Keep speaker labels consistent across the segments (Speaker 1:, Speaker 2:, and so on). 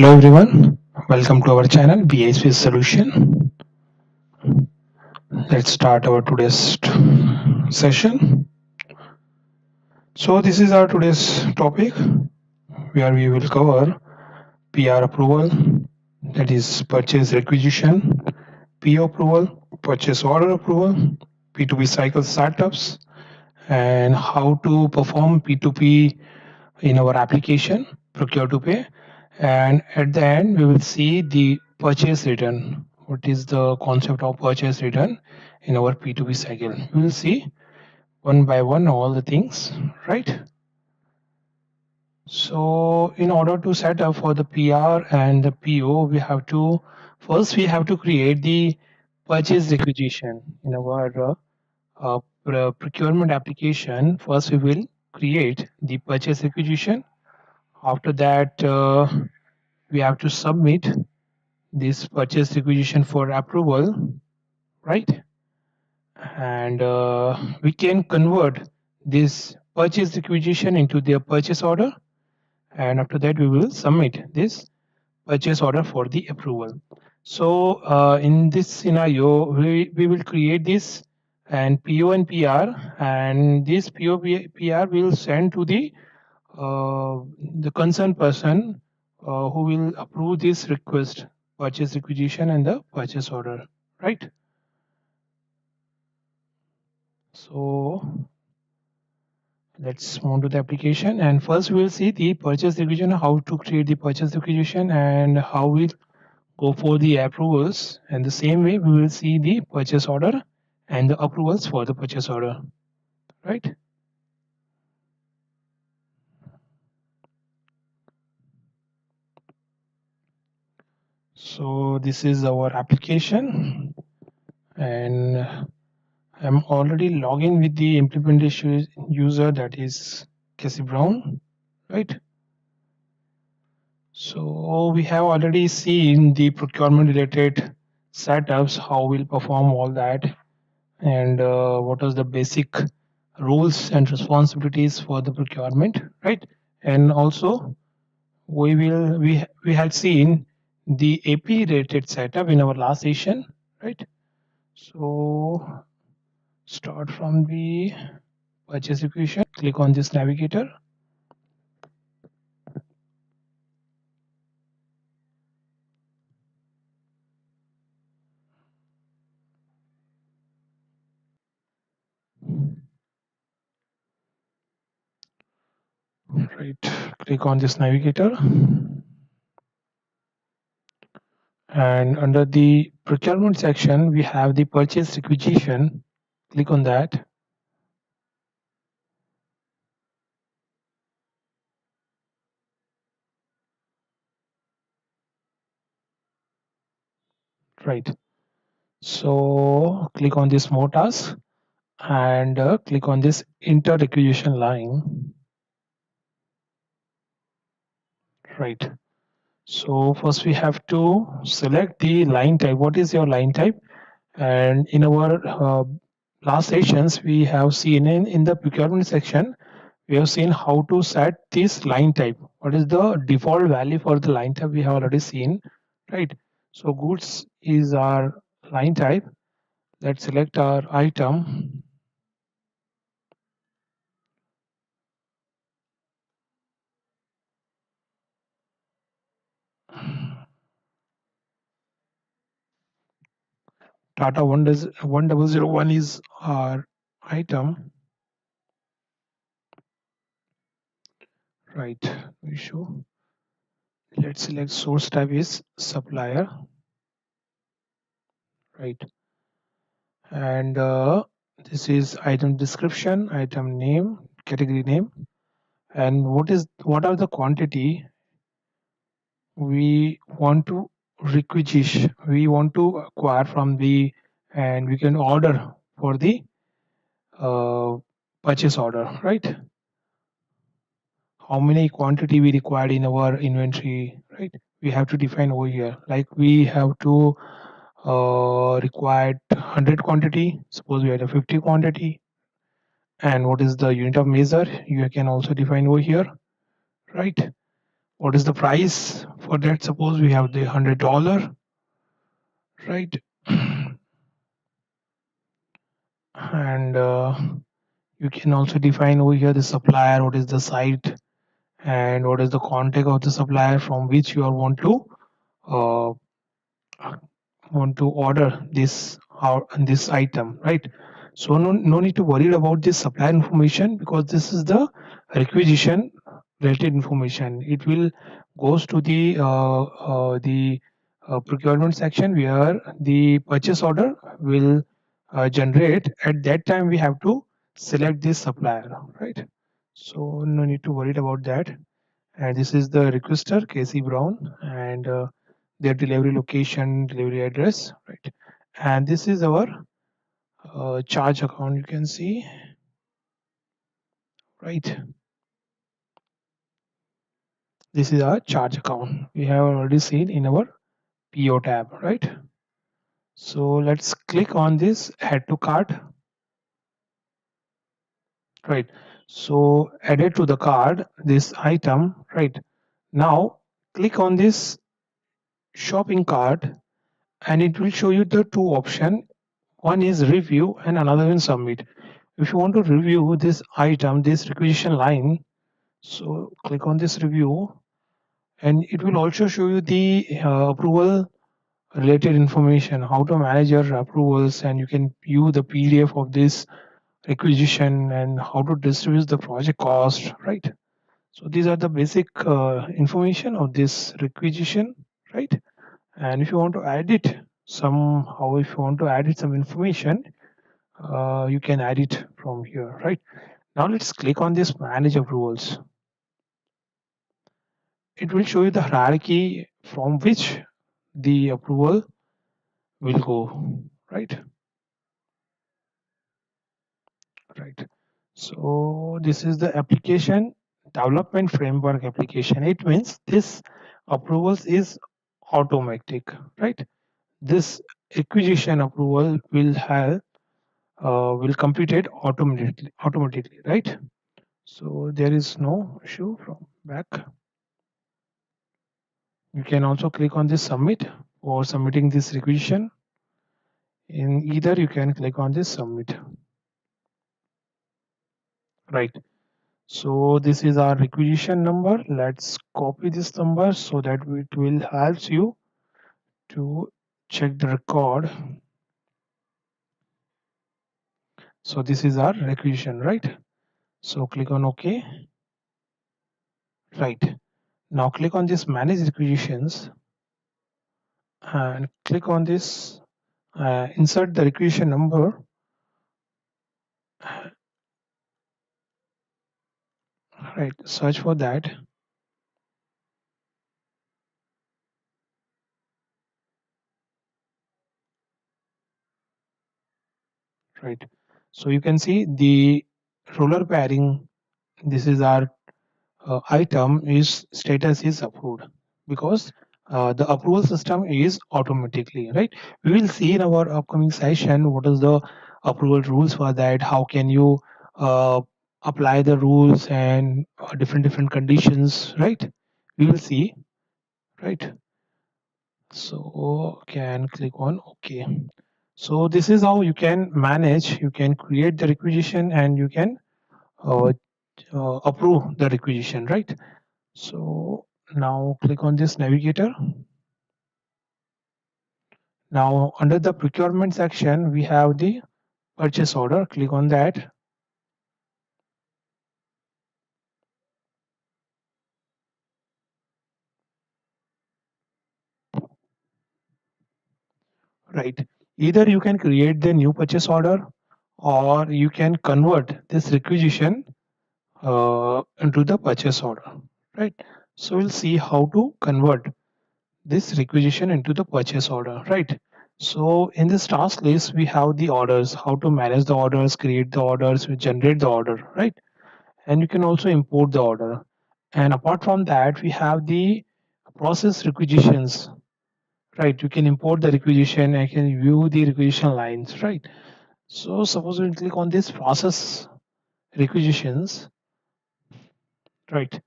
Speaker 1: Hello everyone, welcome to our channel BISP Solution. Let's start our today's session. So this is our today's topic where we will cover PR approval, that is purchase requisition, PO approval, purchase order approval, P2P cycle startups, and how to perform P2P in our application, procure to pay. And at the end, we will see the purchase return. What is the concept of purchase return in our P2P cycle? We will see one by one all the things, right? So in order to set up for the PR and the PO, we have to create the purchase requisition in our procurement application. First, we will create the purchase requisition. After that, we have to submit this purchase requisition for approval, right? And we can convert this purchase requisition into their purchase order. And after that, we will submit this purchase order for the approval. So in this scenario, we will create this and PO and PR, and this PO PR will send to the concerned person who will approve this request, purchase requisition and the purchase order, right? So let's move to the application, and first we will see the purchase requisition, how to create the purchase requisition and how we go for the approvals, and the same way we will see the purchase order and the approvals for the purchase order, right? So this is our application, and I'm already logged in with the implementation user, that is Casey Brown, right? So we have already seen the procurement related setups, how we'll perform all that, and what is the basic roles and responsibilities for the procurement, right? And also we had seen the AP related setup in our last session, right? So start from the purchase requisition, click on this navigator. Right, click on this navigator, and under the procurement section we have the purchase requisition. Click on that. Right, so click on this more task and click on this enter requisition line. Right, so first we have to select the line type. What is your line type? And in our last sessions we have seen in the procurement section, we have seen how to set this line type. What is the default value for the line type? We have already seen, right? So goods is our line type. Let's select our item. Tata 1001 is our item, right? We show. Let's select source type is supplier, right? And this is item description, item name, category name, and what are the quantity we want to requisition, we want to acquire from the, and we can order for the uh, purchase order, right? How many quantity we required in our inventory, right? We have to define over here, like we have to required 100 quantity, suppose we had a 50 quantity, and what is the unit of measure, you can also define over here, right? what is the price for that. Suppose we have the $100, right? And you can also define over here the supplier, what is the site, and what is the contact of the supplier from which you are uh, want to order this item, right? So no need to worry about this supplier information, because this is the requisition related information. It will goes to the procurement section, where the purchase order will generate. At that time we have to select this supplier, right? So no need to worry about that. And this is the requester, Casey Brown, and their delivery location, delivery address, right? And this is our charge account, you can see, right? This is our charge account. We have already seen in our PO tab, right? So let's click on this add to cart, right? So added to the card this item, right? Now click on this shopping cart, and it will show you the two options. One is review and another is submit. If you want to review this item, this requisition line, so click on this review, and it will also show you the approval related information, how to manage your approvals, and you can view the PDF of this requisition and how to distribute the project cost, right? So these are the basic information of this requisition, right? And if you want to add it somehow, if you want to add it some information, you can add it from here, right? Now let's click on this manage approvals. It will show you the hierarchy from which the approval will go, right? Right. So this is the application development framework application. It means this approvals is automatic, right? This acquisition approval will complete it automatically, right? So there is no issue from back. You can also click on this submit or submitting this requisition. In either you can click on this submit, right? So this is our requisition number. Let's copy this number so that it will help you to check the record. So this is our requisition, right? So click on OK. Right. Now click on this manage requisitions and click on this insert the requisition number. Right. Search for that. Right. So you can see the roller pairing. This is our item is status is approved, because the approval system is automatically, right? We will see in our upcoming session what is the approval rules for that, how can you uh, apply the rules and different conditions, right? We will see, right? So can click on OK. So this is how you can manage, you can create the requisition, and you can uh, approve the requisition, right? So now click on this navigator. Now under the procurement section, we have the purchase order. Click on that. Right. Either you can create the new purchase order, or you can convert this requisition into the purchase order. Right. So we'll see how to convert this requisition into the purchase order, right? So in this task list, we have the orders, how to manage the orders, create the orders, generate the order, right? And you can also import the order. And apart from that, we have the process requisitions, right? You can import the requisition and can view the requisition lines, right? So suppose we click on this process requisitions, right?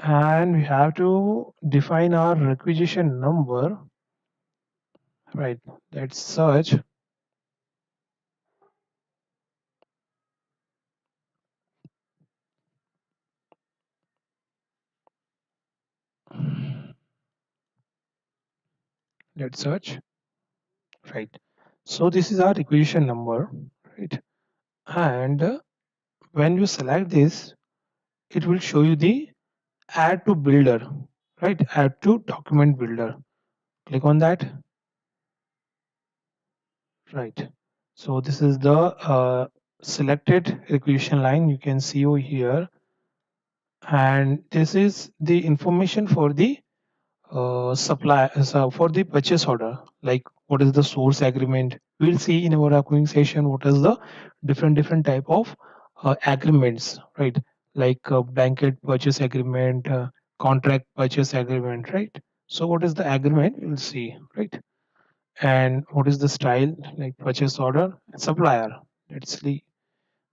Speaker 1: and we have to define our requisition number, right? Let's search. Let's search, right? So this is our requisition number, right? And when you select this, it will show you the add to builder, right? Add to document builder. Click on that, right? So this is the selected requisition line you can see over here, and this is the information for the supply for the purchase order, like what is the source agreement. We'll see in our upcoming session what is the different type of agreements, right? Like blanket purchase agreement, contract purchase agreement, right? So what is the agreement, we'll see, right? And what is the style, like purchase order, supplier. Let's see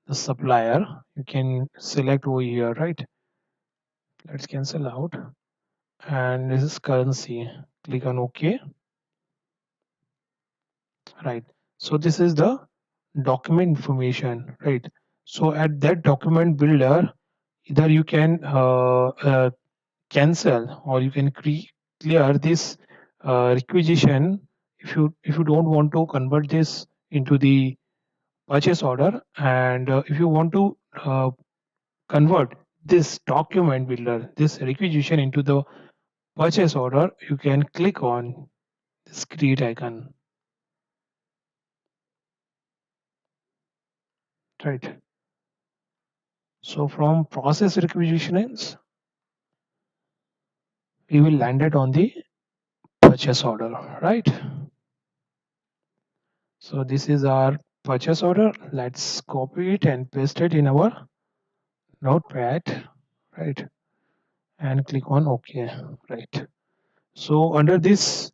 Speaker 1: the supplier. You can select over here, right? Let's cancel out, and this is currency. Click on OK, right? So this is the document information, right? So at that document builder, either you can cancel or you can clear this requisition if you don't want to convert this into the purchase order, and if you want to convert this document builder, this requisition into the purchase order, you can click on this create icon, right? So from process requisitions, we will land it on the purchase order, right? So this is our purchase order. Let's copy it and paste it in our notepad, right? And click on OK, right? So under this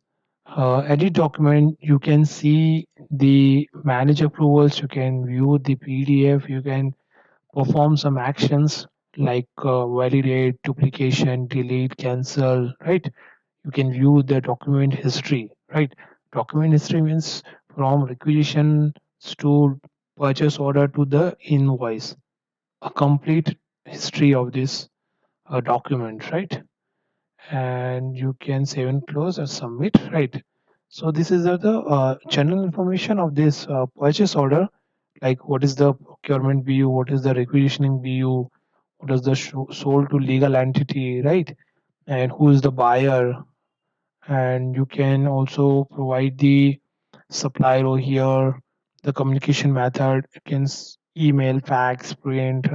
Speaker 1: edit document, you can see the manage approvals. You can view the PDF. You can perform some actions like validate, duplication, delete, cancel, right? You can view the document history, right? Document history means from requisition to purchase order to the invoice, a complete history of this document, right? And you can save and close or submit, right? So this is the general information of this purchase order, like what is the procurement BU, what is the requisitioning BU, what is the sold to legal entity, right? And who is the buyer, and you can also provide the supplier over here, the communication method. You can email, fax, print,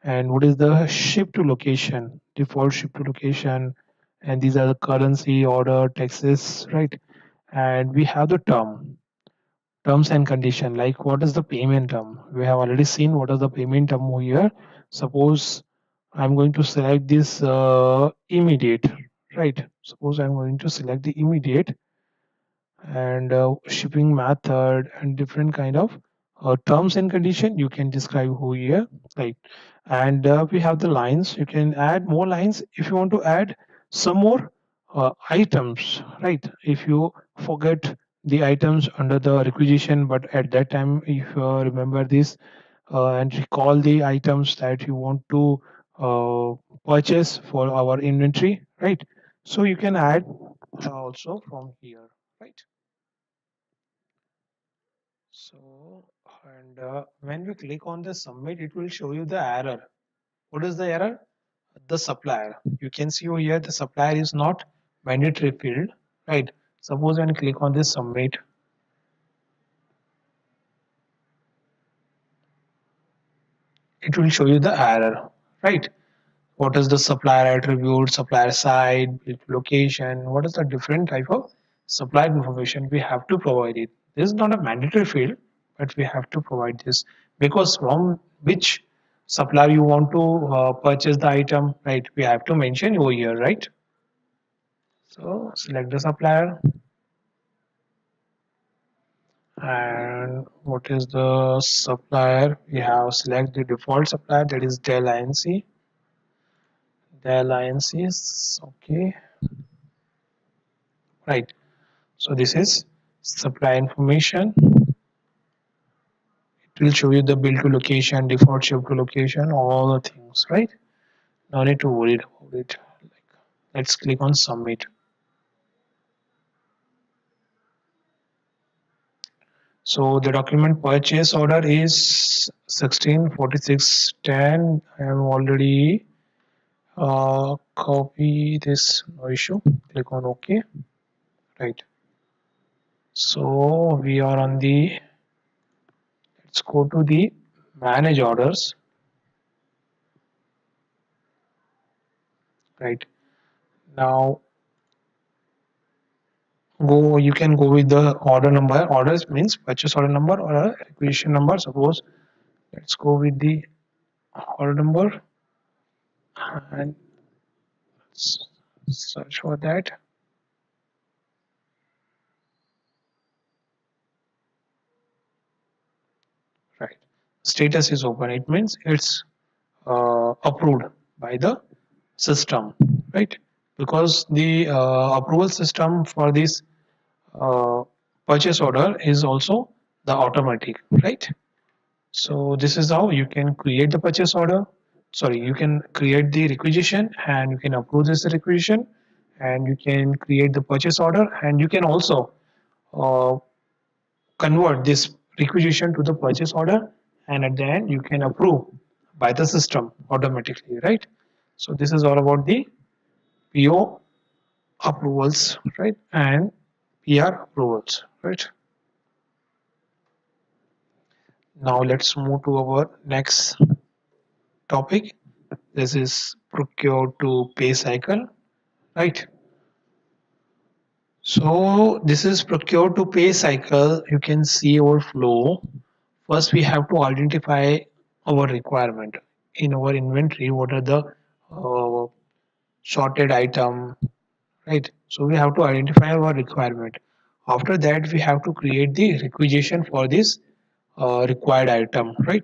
Speaker 1: and what is the ship to location, default ship to location, and these are the currency, order, taxes, right? And we have the terms and condition, like what is the payment term. We have already seen what is the payment term over here. Suppose I'm going to select this immediate, right? Suppose I'm going to select the immediate, and shipping method and different kind of terms and condition you can describe over here, right? And we have the lines. You can add more lines if you want to add some more items, right? If you forget the items under the requisition, but at that time if you remember this and recall the items that you want to uh, purchase for our inventory, right? So you can add also from here, right? So, and when we click on the submit, it will show you the error. What is the error? The supplier. You can see over here the supplier is not mandatory field, right? Suppose when you click on this submit, it will show you the error, right? What is the supplier attribute, supplier side, location, what is the different type of supplier information we have to provide it. This is not a mandatory field, but we have to provide this because from which supplier you want to purchase the item, right? We have to mention over here, right? So select the supplier, and what is the supplier? We have select the default supplier, that is Dell Inc. the alliances. Okay, right. So this is supply information. It will show you the bill to location, default ship to location, all the things, right? No need to worry about it. Like, let's click on submit. So the document purchase order is 164610. I have already copy this, no issue. Click on OK. Right. So we are on the, let's go to the manage orders. Right. Now go, you can go with the order number. Orders means purchase order number or a requisition number. Suppose let's go with the order number and search for that. Right. Status is open. It means it's approved by the system, right? Because the approval system for this uh, purchase order is also the automatic, right? So this is how you can create the purchase order. Sorry, you can create the requisition and you can approve this requisition, and you can create the purchase order, and you can also uh, convert this requisition to the purchase order, and at the end you can approve by the system automatically, right? So this is all about the PO approvals, right, and PR approvals, right? Now let's move to our next topic. This is procure to pay cycle, right? So this is procure to pay cycle. You can see our flow. First, we have to identify our requirement in our inventory. What are the uh, sorted item, right? So we have to identify our requirement. After that, we have to create the requisition for this required item, right?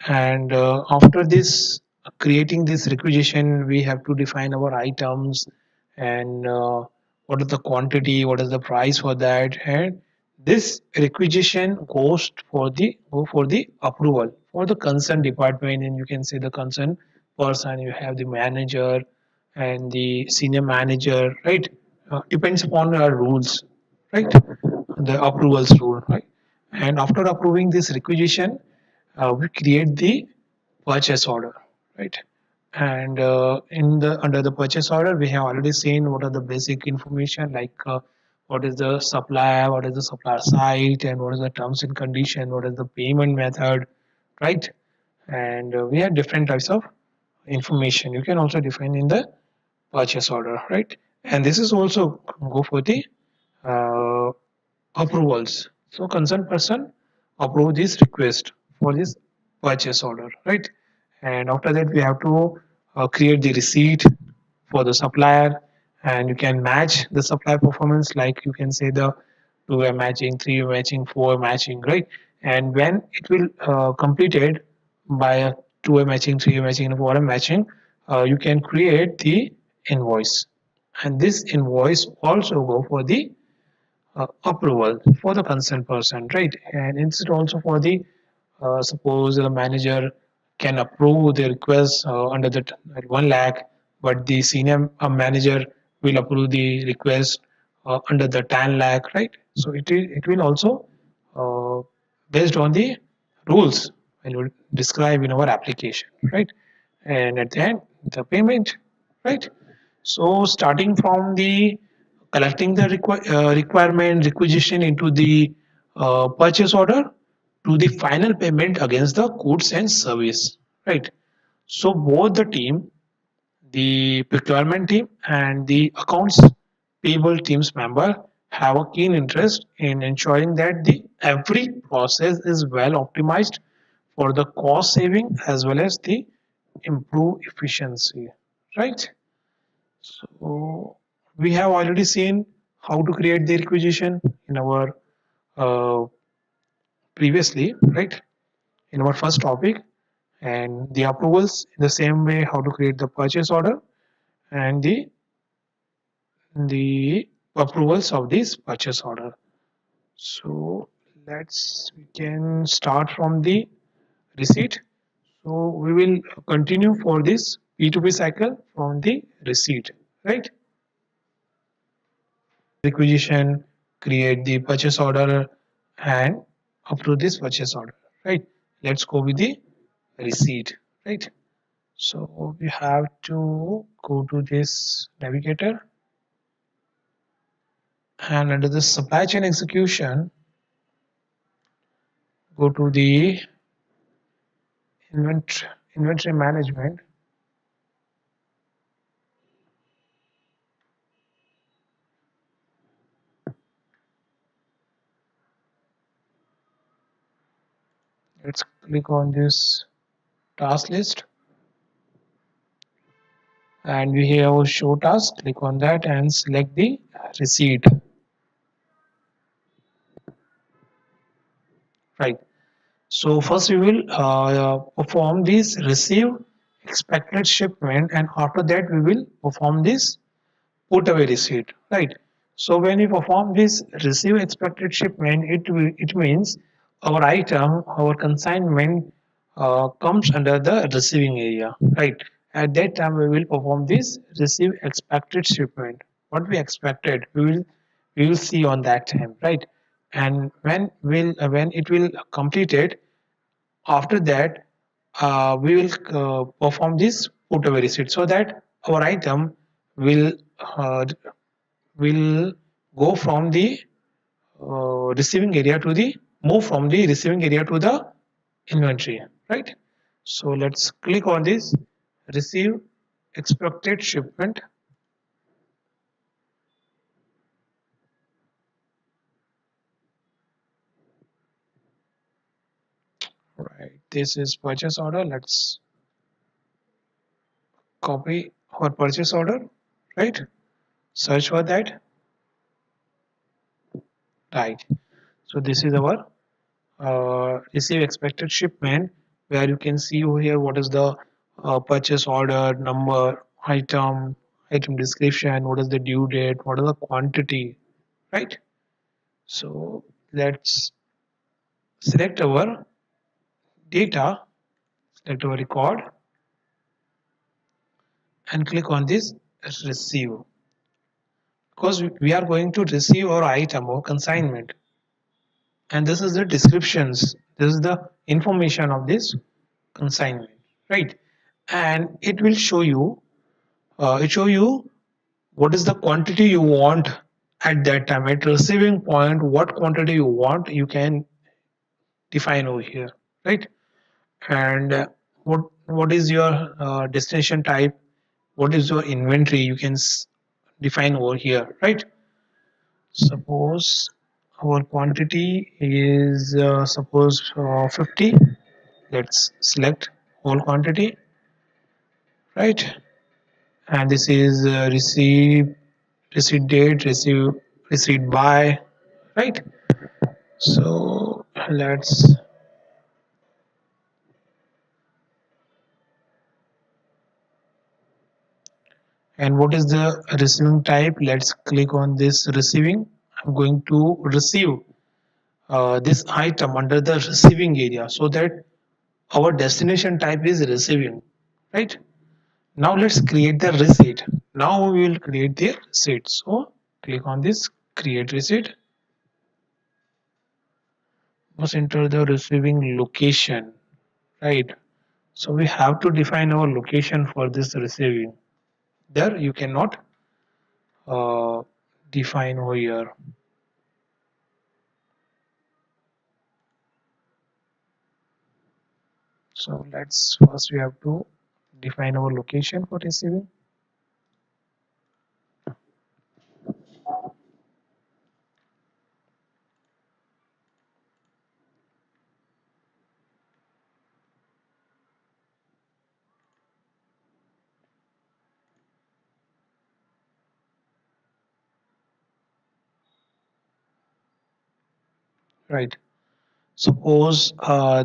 Speaker 1: And after this, creating this requisition, we have to define our items and what is the quantity, what is the price for that, and this requisition goes for the approval for the concerned department, and you can say the concerned person. You have the manager and the senior manager, right? Depends upon our rules, right? The approvals rule, right? And after approving this requisition, we create the purchase order, right? And in the under the purchase order, we have already seen what are the basic information, like what is the supplier, what is the supplier site, and what is the terms and condition, what is the payment method, right? And we have different types of information. You can also define in the purchase order, right? And this is also go for the uh, approvals. So concerned person approve this request for this purchase order, right? And after that, we have to create the receipt for the supplier, and you can match the supplier performance, like you can say the 2-way matching, 3-way matching, 4-way matching, right? And when it will completed by a 2-way matching, 3-way matching, and 4-way matching, you can create the invoice, and this invoice also go for the approval for the concerned person, right? And instead also for the suppose the manager can approve the request under the 1 lakh, but the senior manager will approve the request under the 10 lakh, right? So it will also uh, based on the rules when you describe in our application, right? And at the end, the payment, right? So starting from the collecting the requirement requisition into the purchase order to the final payment against the goods and service, right? So both the team, the procurement team and the accounts payable teams member, have a keen interest in ensuring that the every process is well optimized for the cost saving as well as the improve efficiency, right? So we have already seen how to create the requisition in our uh, previously, right? In our first topic, and the approvals in the same way how to create the purchase order. and the approvals of this purchase order. So we can start from the receipt. So we will continue for this P2P cycle from the receipt, right? Requisition, create the purchase order, and approve this purchase order, right? Let's go with the receipt, right? So we have to go to this navigator, and under the supply chain execution, go to the inventory management. Let's click on this task list, and we have show task. Click on that and select the receipt, right? So first we will perform this receive expected shipment, and after that we will perform this put away receipt, right? So when we perform this receive expected shipment, it means our consignment comes under the receiving area, right? At that time we will perform this receive expected shipment. What we expected, we will see on that time, right? And when it will complete it, after that we will perform this put away receipt, so that our item will uh, will go from the receiving area to the move from the receiving area to the inventory, right? So let's click on this receive expected shipment, right? This is purchase order. Let's copy our purchase order, right? Search for that, right? So this is our receive expected shipment, where you can see over here what is the purchase order number, item description, what is the due date, what is the quantity, right? So let's select our data, select our record, and click on this receive, because we are going to receive our item or consignment, and this is the descriptions, this is the information of this consignment, right? And it will show you what is the quantity you want at that time. At receiving point, what quantity you want, you can define over here, right? And what is your destination type, what is your inventory, you can define over here, right? Suppose our quantity is suppose 50. Let's select whole quantity, right? And this is receipt date, receipt by, right? So let's, and what is the receiving type? Let's click on this receiving. I'm going to receive this item under the receiving area, so that our destination type is receiving, right? Now let's create the receipt. Now we will create the receipt. So click on this create receipt. Must enter the receiving location, right? So we have to define our location for this receiving. There you cannot uh, define over here. So let's first we have to define our location for receiving. Right. Suppose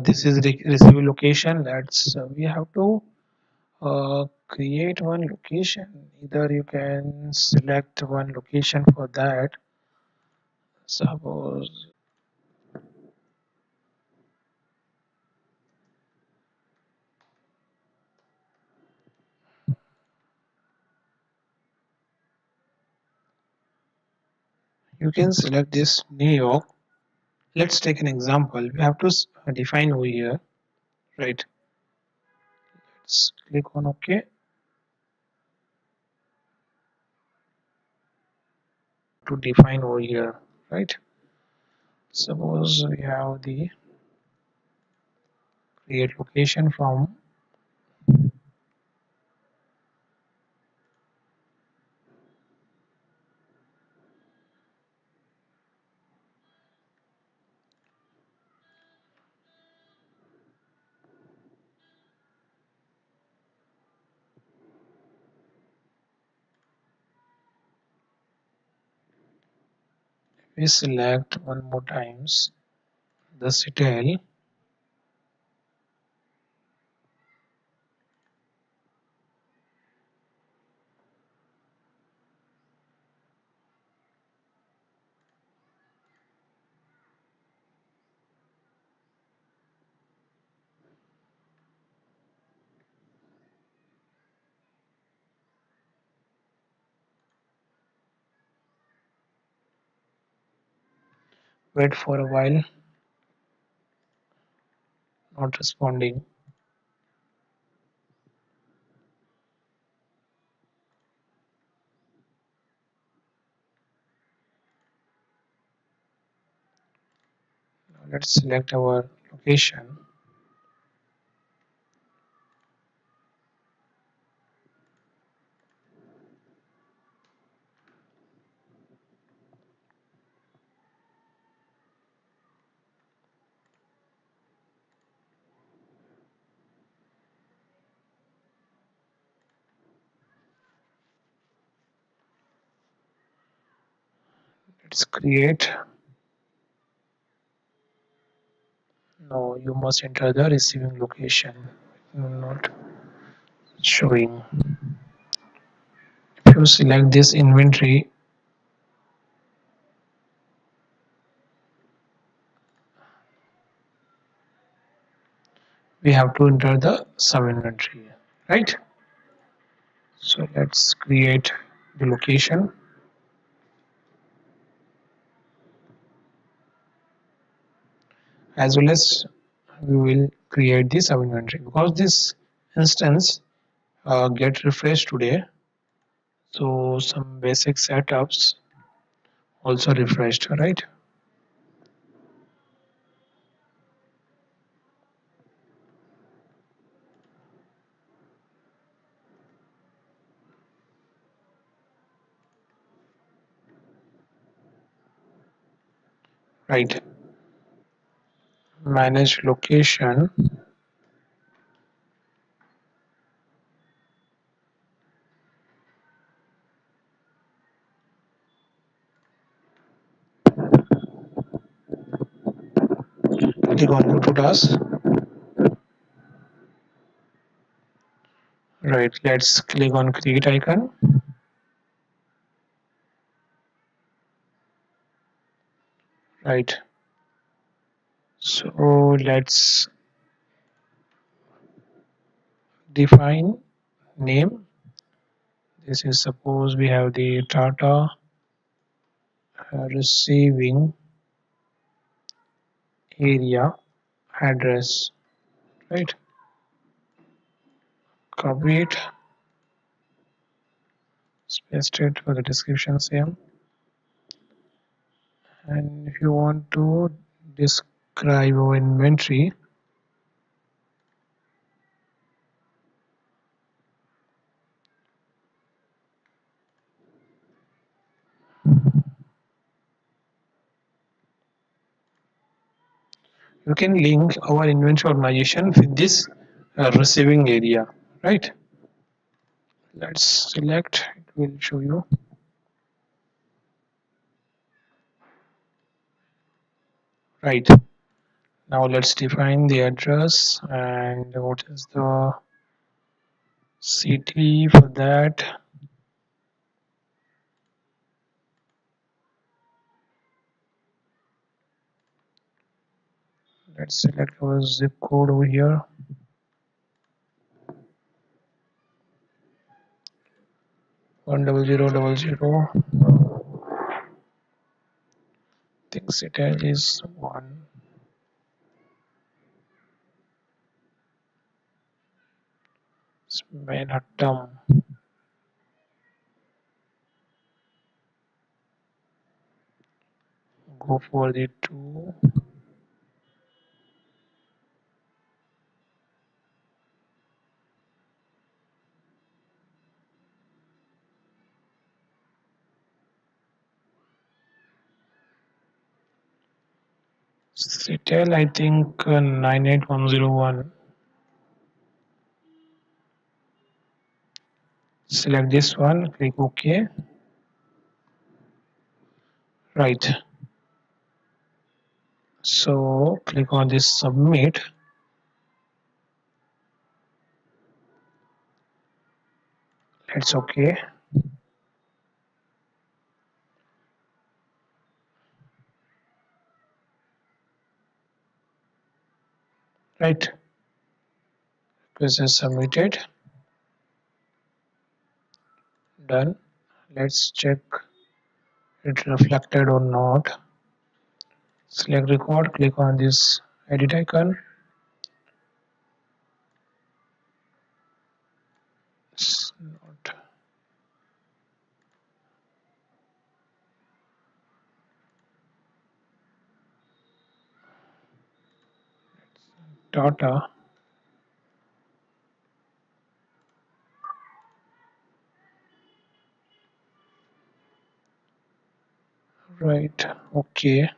Speaker 1: this is receiving location. Let's we have to Create one location. Either you can select one location for that. Suppose you can select this New York. Let's take an example. We have to define over here, right? Let's click on OK to define over here, right? Suppose we have the create location from we select one more times the citadel. Wait for a while, not responding. Now let's select our location. Let's create. No, you must enter the receiving location. Not showing. If you select this inventory, we have to enter the sub inventory, right? So let's create the location as well as we will create the sub inventory because this instance get refreshed today. So some basic setups also refreshed, right? Right. Manage location. Click on go to task. Right. Let's click on create icon. Right. So let's define name. This is suppose we have the Tata receiving area address, right? Copy it, paste it for the description same. And if you want to describe our inventory, you can link our inventory organization with this receiving area, right? Let's select, it will show you. Right. Now let's define the address and what is the city. For that, let's select our zip code over here. 10000. Think city is 1. Manhattan. Go for the 2. Citel, I think 98101. Select this one, click OK. Right. So click on this submit. Let's OK. Right. This is submitted. Done. Let's check it reflected or not. Select record, click on this edit icon. It's not data. Right. Okay.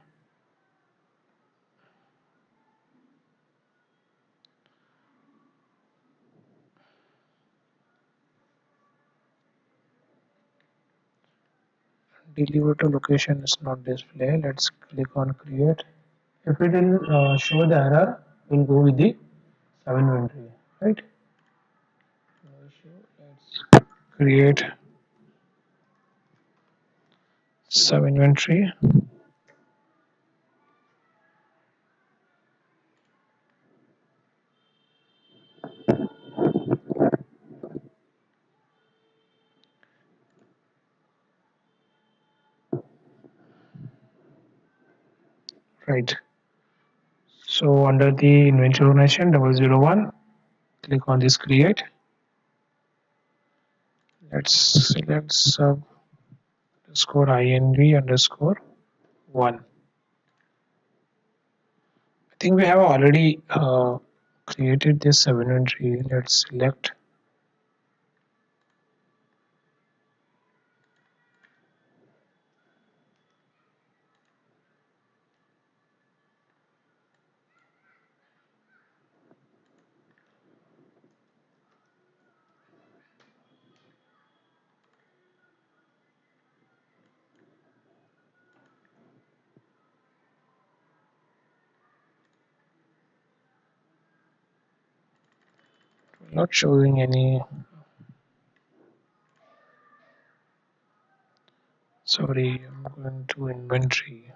Speaker 1: Deliver to location is not display. Let's click on create. If it will show the error, we'll go with the sub inventory. Right. No issue. Let's create sub inventory. Right. So under the inventory organization 001, click on this create. Let's select sub underscore inv underscore 1. I think we have already created this sub inventory. Let's select. Not showing any. Sorry, I'm going to inventory.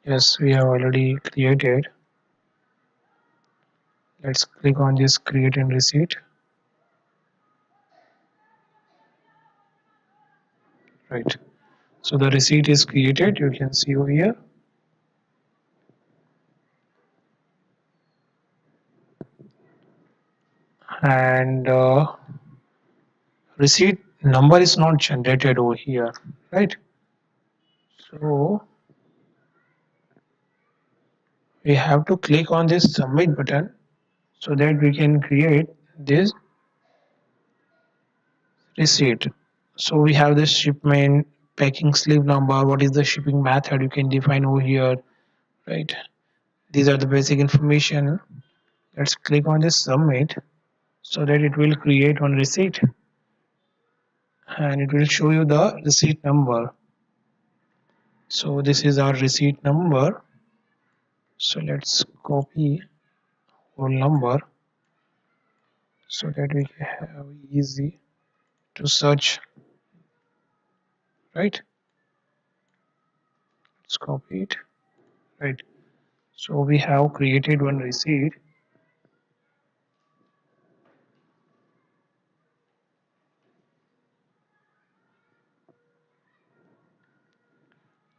Speaker 1: Yes, we have already created. Let's click on this create and receipt. Right. So the receipt is created. You can see over here. And receipt number is not generated over here, right? So we have to click on this submit button so that we can create this receipt. So we have this shipment, packing slip number, what is the shipping method you can define over here, right? These are the basic information. Let's click on this submit so that it will create one receipt and it will show you the receipt number. So this is our receipt number. So let's copy whole number so that we have easy to search, right? Let's copy it, right? So we have created one receipt,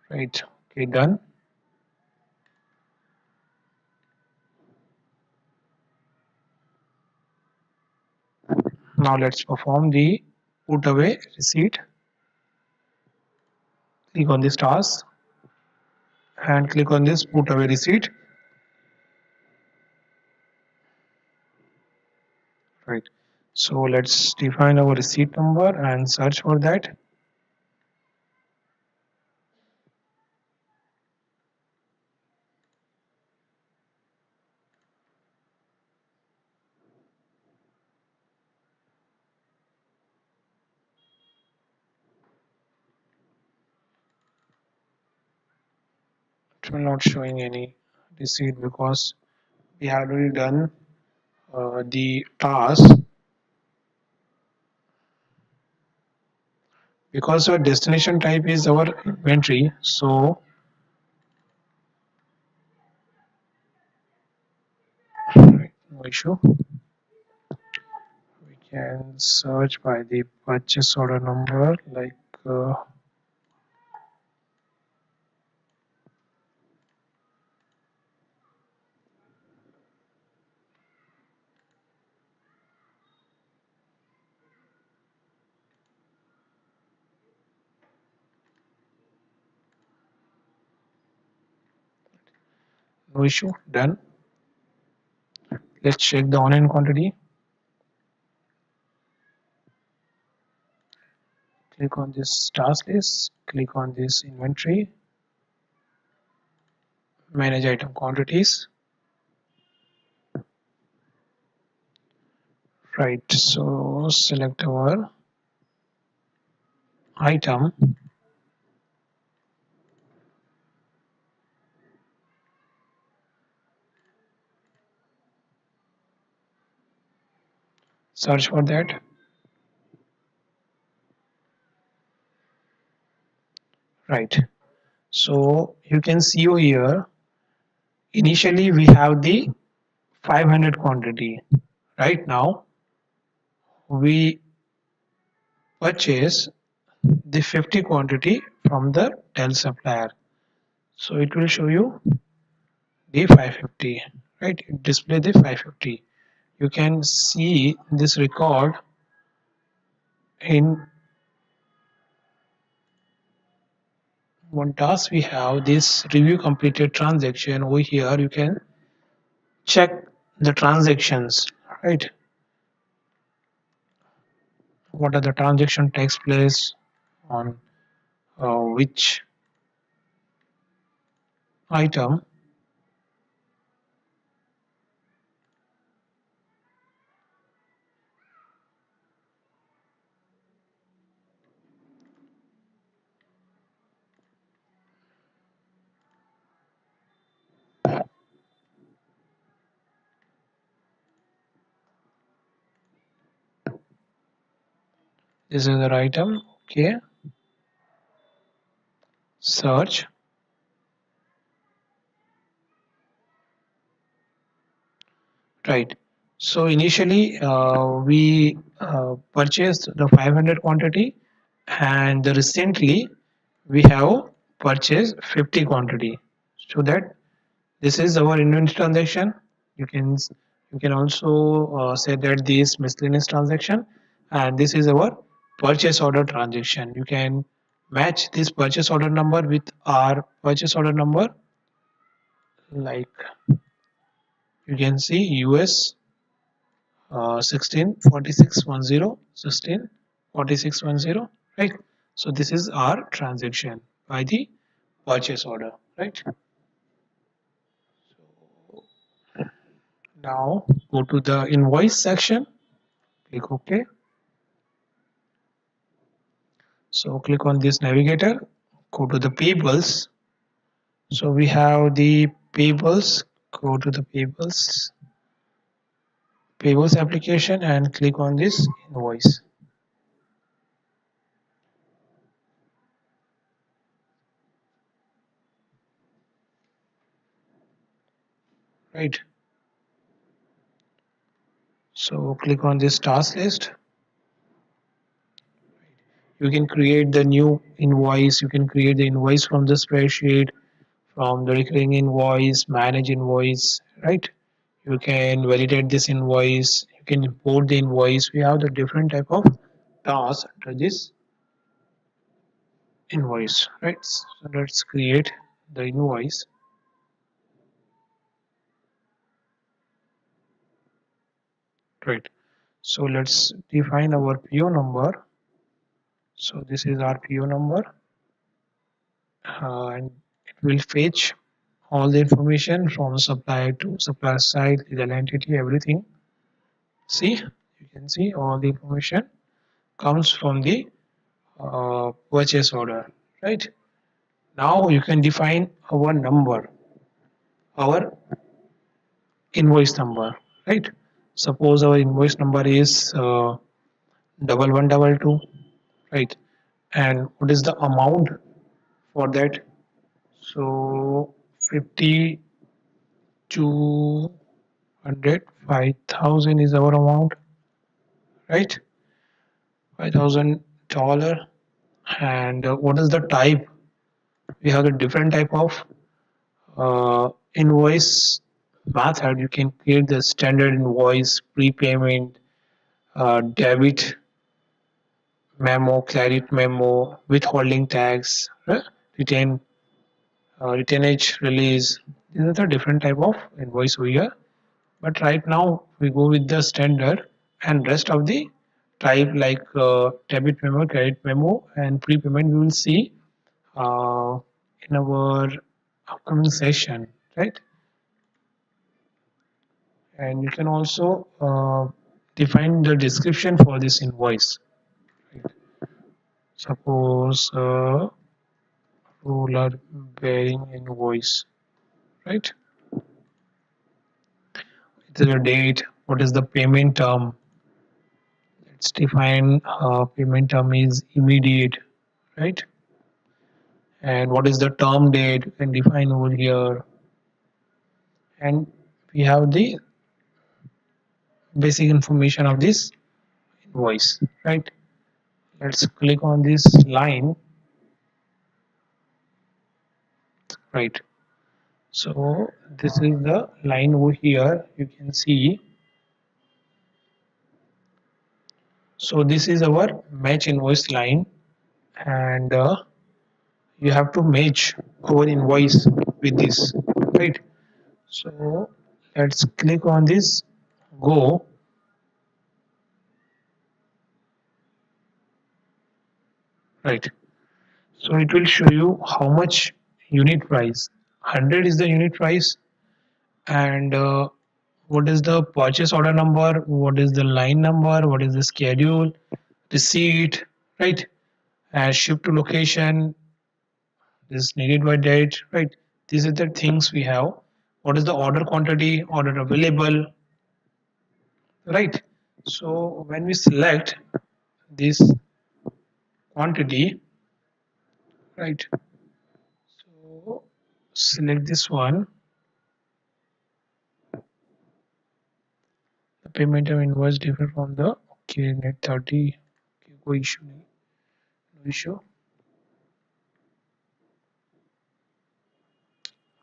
Speaker 1: right? Okay, done. Now let's perform the put away receipt. Click on this task and click on this put away receipt, right? So let's define our receipt number and search for that. It will not showing any receipt because we have already done the task. Because our destination type is our inventory, so right, no issue. We can search by the purchase order number, like no issue, done. Let's check the online quantity. Click on this task list, click on this inventory, manage item quantities, right? So select our item, search for that, right? So you can see over here, initially we have the 500 quantity. Right now we purchase the 50 quantity from the Dell supplier. So it will show you the 550, right? It display the 550. You can see this record in one task. We have this review completed transaction. Over here you can check the transactions, right? What are the transaction takes place on which item. This is the item. Okay, search, right? So initially we purchased the 500 quantity, and recently we have purchased 50 quantity. So that this is our inventory transaction. You can also say that this miscellaneous transaction, and this is our purchase order transaction. You can match this purchase order number with our purchase order number, like you can see US 164610, right? So this is our transaction by the purchase order, right? Now go to the invoice section, click OK. So click on this navigator, go to the payables. So we have the payables, go to the payables application and click on this invoice. Right. So click on this task list. You can create the new invoice. You can create the invoice from the spreadsheet, from the recurring invoice, manage invoice, right? You can validate this invoice. You can import the invoice. We have the different type of tasks under this invoice, right? So let's create the invoice. Right. So let's define our PO number. So this is our PO number, and it will fetch all the information from supplier to supplier side, legal entity, everything. See, you can see all the information comes from the purchase order, right? Now you can define our number, our invoice number, right? Suppose our invoice number is 1122, right? And what is the amount for that? So 5200, 5000 is our amount, right? $5,000. And what is the type? We have a different type of invoice method. You can create the standard invoice, prepayment, debit memo, credit memo, withholding tax, retain, retainage release. These are the different type of invoice we are. But right now we go with the standard, and rest of the type like debit memo, credit memo, and prepayment we will see uh, in our upcoming session, right? And you can also define the description for this invoice. Right? Suppose roller bearing invoice, right? It is a date. What is the payment term? Let's define payment term is immediate, right? And what is the term date? You can define over here. And we have the basic information of this invoice, right? Let's click on this line, right? So this is the line over here, you can see. So this is our match invoice line, and you have to match our invoice with this, right? So let's click on this go, right? So it will show you how much unit price. 100 is the unit price, and what is the purchase order number, what is the line number, what is the schedule, receipt, right? And ship to location, this needed by date, right? These are the things we have. What is the order quantity, order available, right? So when we select this quantity, right? So select this one, the payment of invoice different from the okay net 30. Okay, no issue, no issue,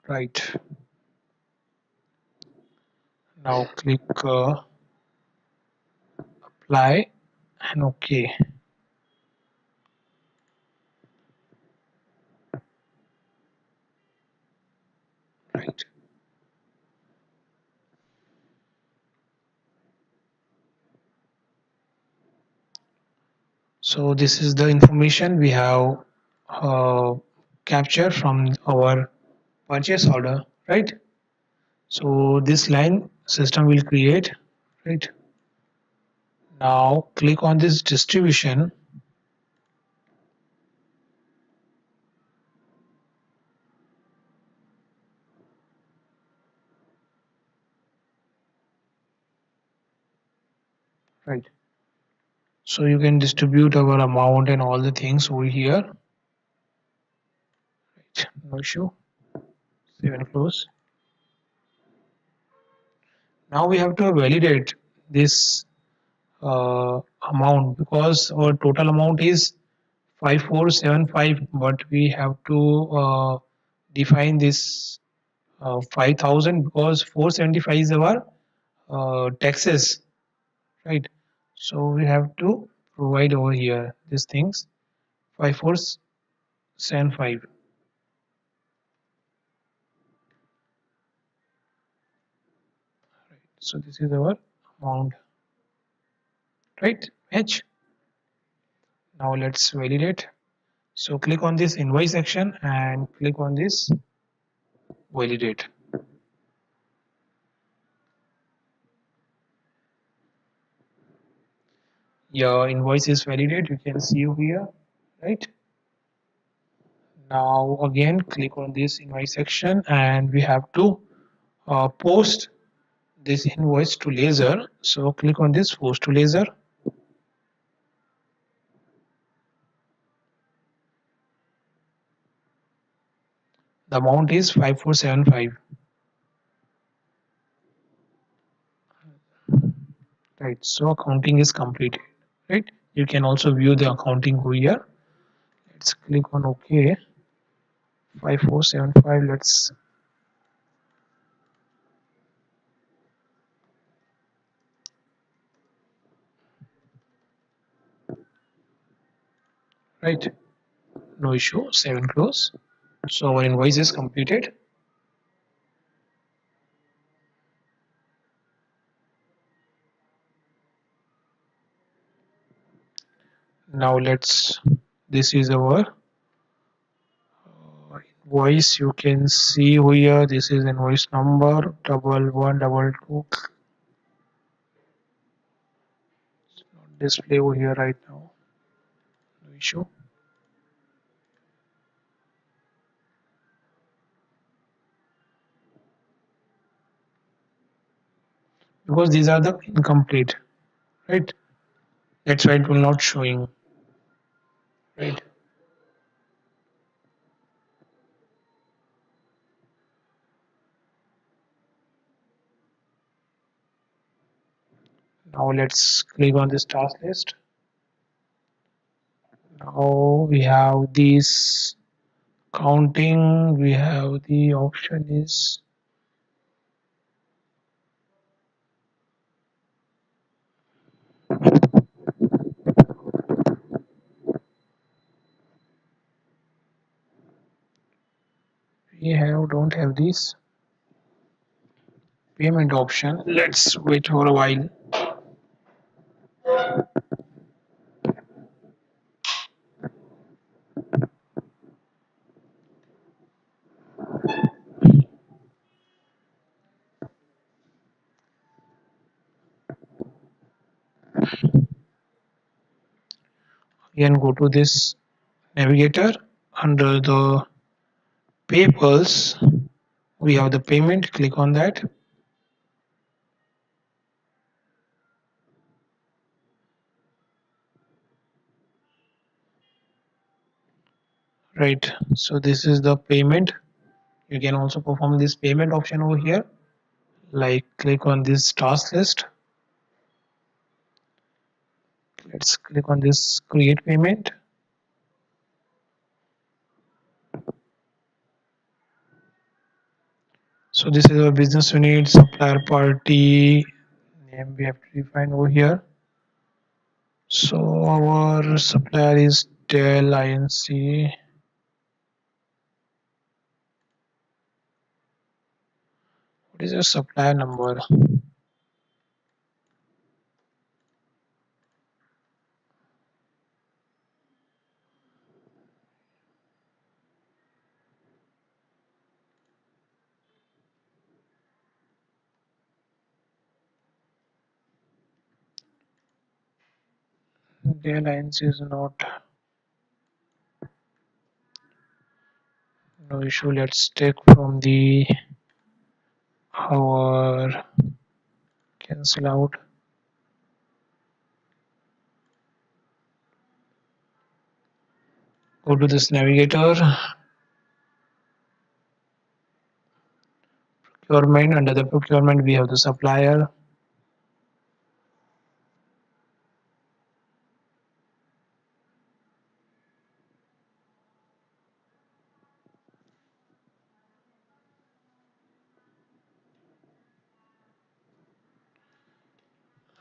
Speaker 1: right? Now click apply and okay, right? So this is the information we have captured from our purchase order, right? So this line system will create, right? Now click on this distribution, right? So you can distribute our amount and all the things over here, right? No issue. Save and close. Now we have to validate this amount, because our total amount is 5475, but we have to define this 5000, because 475 is our taxes, right? So we have to provide over here these things 5475. So this is our amount, right? H. Now let's validate. So click on this invoice section and click on this validate. Your invoice is validated, you can see over here, right? Now again click on this invoice section and we have to post this invoice to laser. So click on this post to laser. The amount is 5475, right? So accounting is completed, right? You can also view the accounting over here. Let's click on OK. 5475. Let's right. No issue. Save and close. So our invoice is completed. Now let's. This is our invoice. You can see here. This is invoice number 1122. Display over here right now. No issue. Because these are the incomplete, right? That's why it will not showing, right? Now let's click on this task list. Now we have this counting. We have the option is we have don't have this payment option. Let's wait for a while. Again, go to this navigator. Under the papers, we have the payment. Click on that. Right. So this is the payment. You can also perform this payment option over here. Like click on this task list. Let's click on this create payment. So this is our business unit, supplier party name we have to define over here. So our supplier is Dell Inc. What is your supplier number? Dell Inc. is not. No issue. Let's take from the our cancel out. Go to this navigator, procurement. Under the procurement, we have the supplier.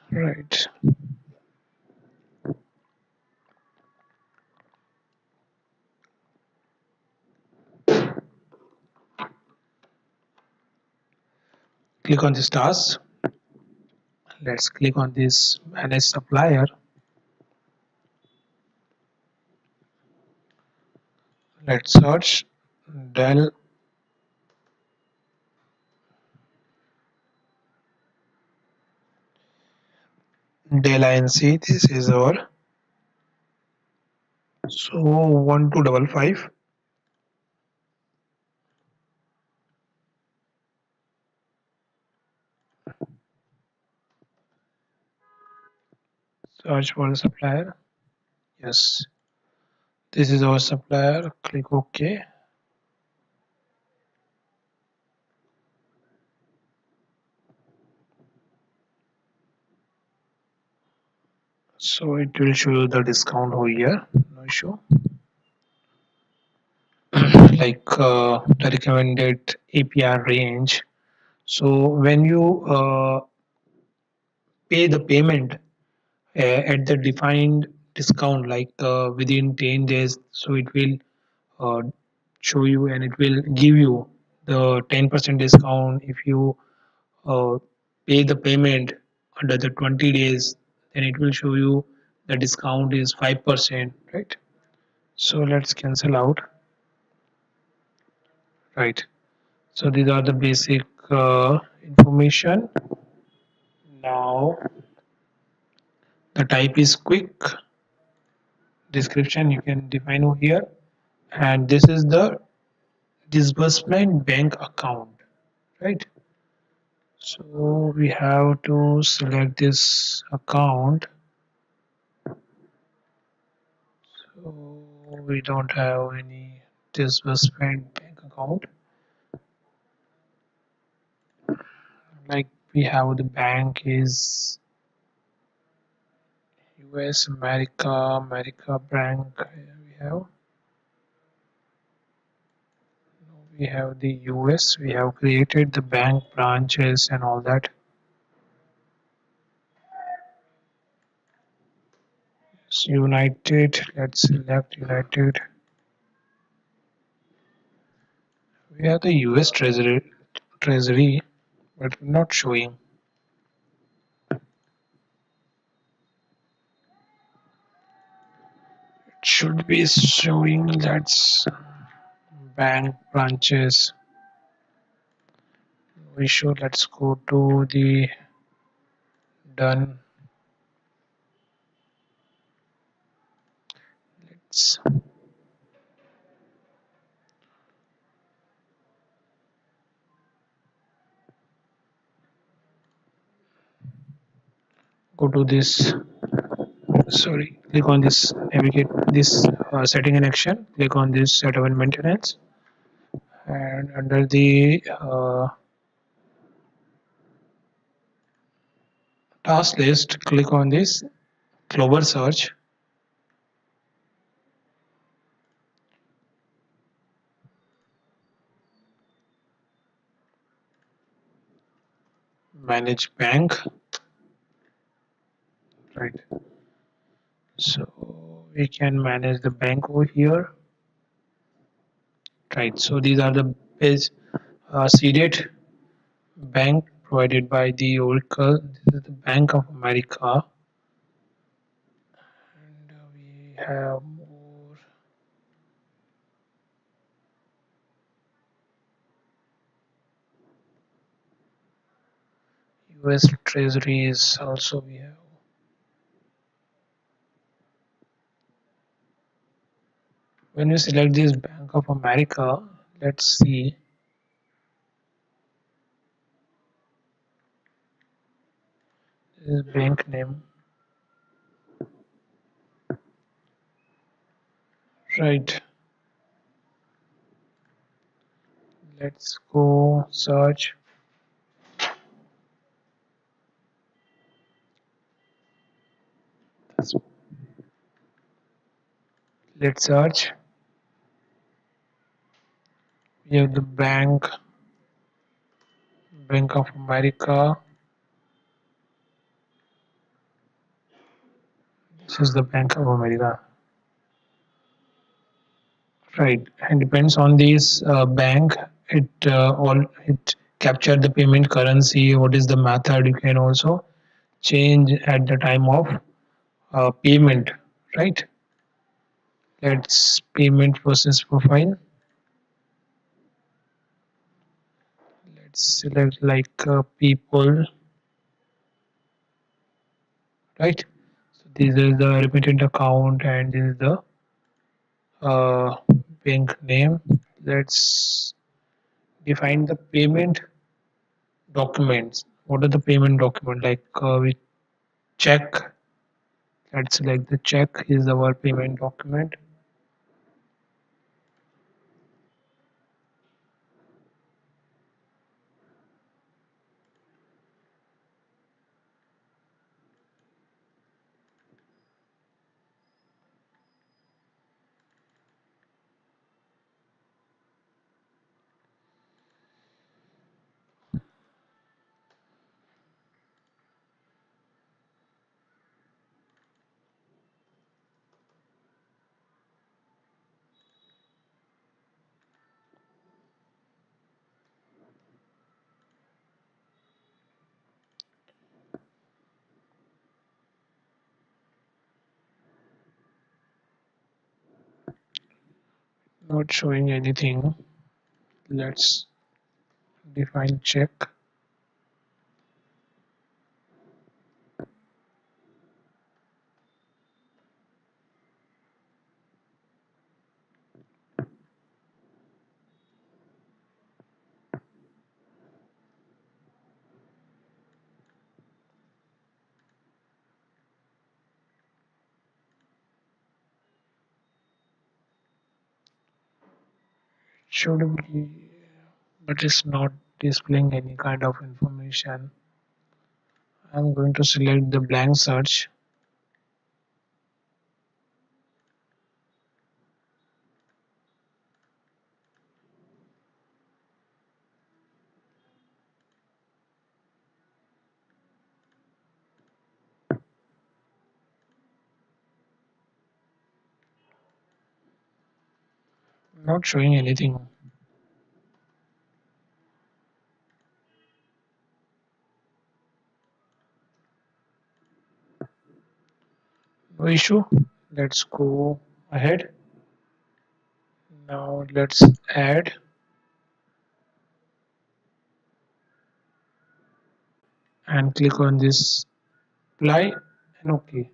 Speaker 1: Right. Click on this task. Let's click on this manage supplier. Let's search Dell INC. This is our so 1255. Search for the supplier. Yes, this is our supplier. Click OK. So it will show you the discount over here. No issue. Like the recommended APR range. So when you pay the payment at the defined discount, like within 10 days, so it will uh, show you and it will give you the 10% discount. If you uh, pay the payment under the 20 days, then it will show you the discount is 5%, right? So let's cancel out, right? So these are the basic information. Now the type is quick. Description you can define over here, and this is the disbursement bank account, right? So we have to select this account. So we don't have any disbursement bank account. Like we have the bank is US America Bank. We have the US. We have created the bank branches and all that. So United. Let's select United. We have the US Treasury, but not showing. It should be showing. That's bank branches. We should. Let's go to the done. Let's go to this. Sorry, click on this. Navigate this setting in action. Click on this setup and maintenance, and under the task list, click on this global search. Manage bank, right? So we can manage the bank over here, right? So these are the base seeded bank provided by the Oracle. This is the Bank of America, and we have more US Treasuries also. We have when we select this Bank of America. Let's see. This is bank name, Right. Let's go search. Let's search. We have the Bank of America. This is the Bank of America. Right. And depends on this bank. It capture the payment currency. What is the method? You can also change at the time of payment. Right. Let's payment process profile. Let's select like people. Right. So this is the remittent account and this is the uh, bank name. Let's define the payment documents. What are the payment document? Like we check. Let's select the check is our payment document. Not showing anything. Let's define check. Should be, but it's not displaying any kind of information. I'm going to select the blank search. Not showing anything. No issue. Let's go ahead. Now let's add and click on this apply and OK.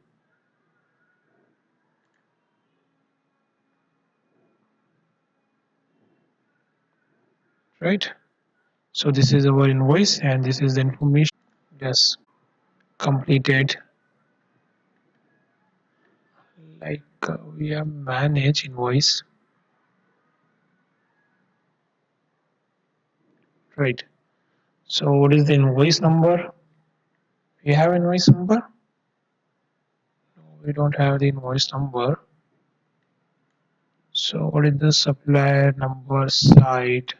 Speaker 1: Right. So this is our invoice and this is the information. Yes, completed. Like we have manage invoice. Right. So what is the invoice number? We have invoice number. No, we don't have the invoice number. So what is the supplier number site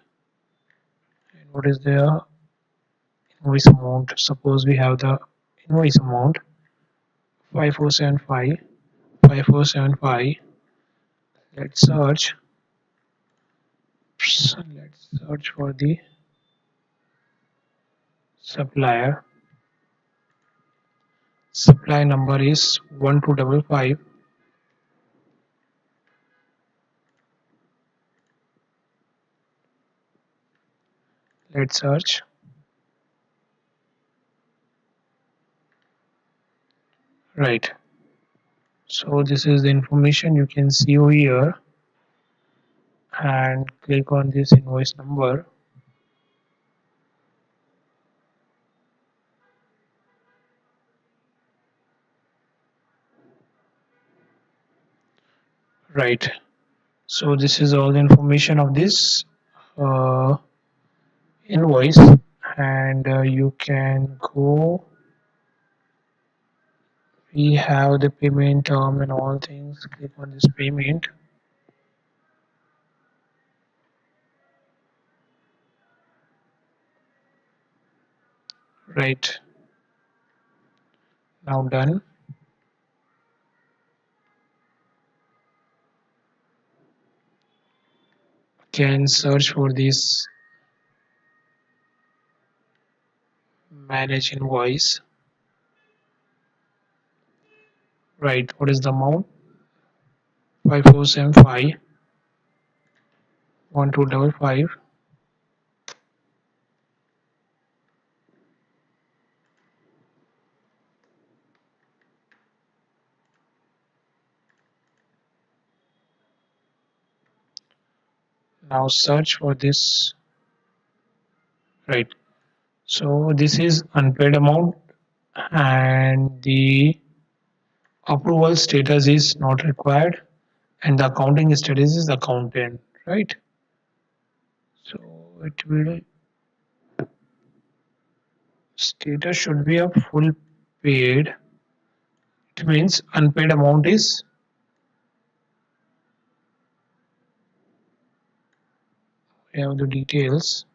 Speaker 1: and what is the invoice amount? Suppose we have the invoice amount 5475 5475. Let's search. Let's search for the supplier. Supply number is 1255. Let's search. Right. So this is the information you can see over here and click on this invoice number. Right. So this is all the information of this uh, invoice, and you can go. We have the payment term and all things. Click on this payment. Right, now done. Can search for this manage invoice. Right, what is the amount? 5475 1255. Now search for this. Right, so this is unpaid amount, and the approval status is not required, and the accounting status is accountant. Right, so it will status should be a full paid. It means unpaid amount is, we have the details.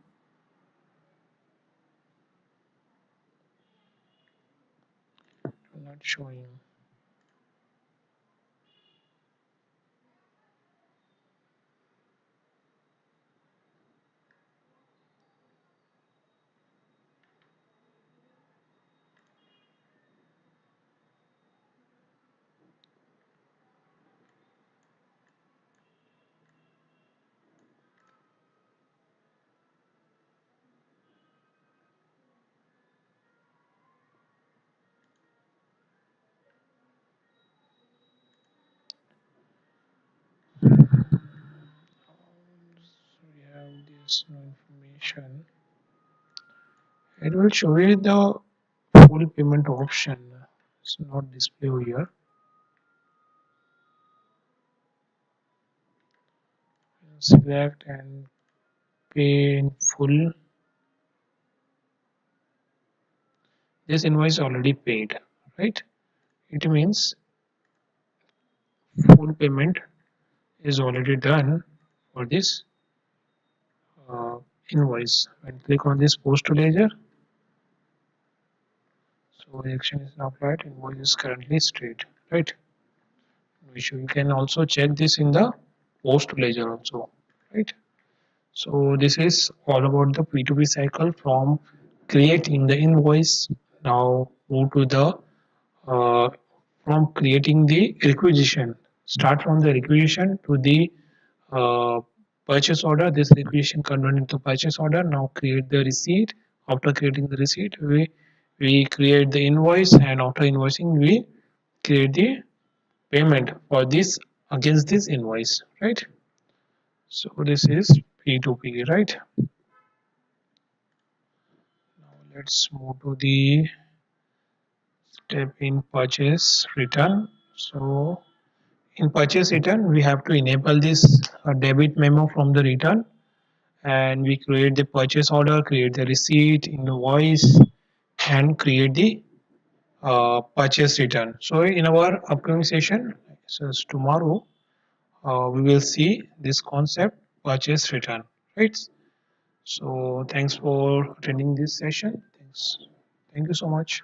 Speaker 1: Not showing. We have this no information. It will show you the full payment option. It's not display here. Select and pay in full. This invoice already paid, right? It means full payment is already done for this uh, invoice. When click on this post to ledger, so the action is now applied. Invoice is currently straight, right? You can also check this in the post ledger also, right? So this is all about the P2P cycle from creating the invoice. Now move to the uh, from creating the requisition. Start from the requisition to the uh, purchase order. This requisition converted into purchase order. Now create the receipt. After creating the receipt, we create the invoice, and after invoicing, we create the payment for this against this invoice, right? So this is P2P, right? Now let's move to the step in purchase return. So in purchase return, we have to enable this debit memo from the return, and we create the purchase order, create the receipt, invoice, and create the purchase return. So in our upcoming session, so tomorrow, we will see this concept purchase return, right? So thanks for attending this session. Thanks. Thank you so much.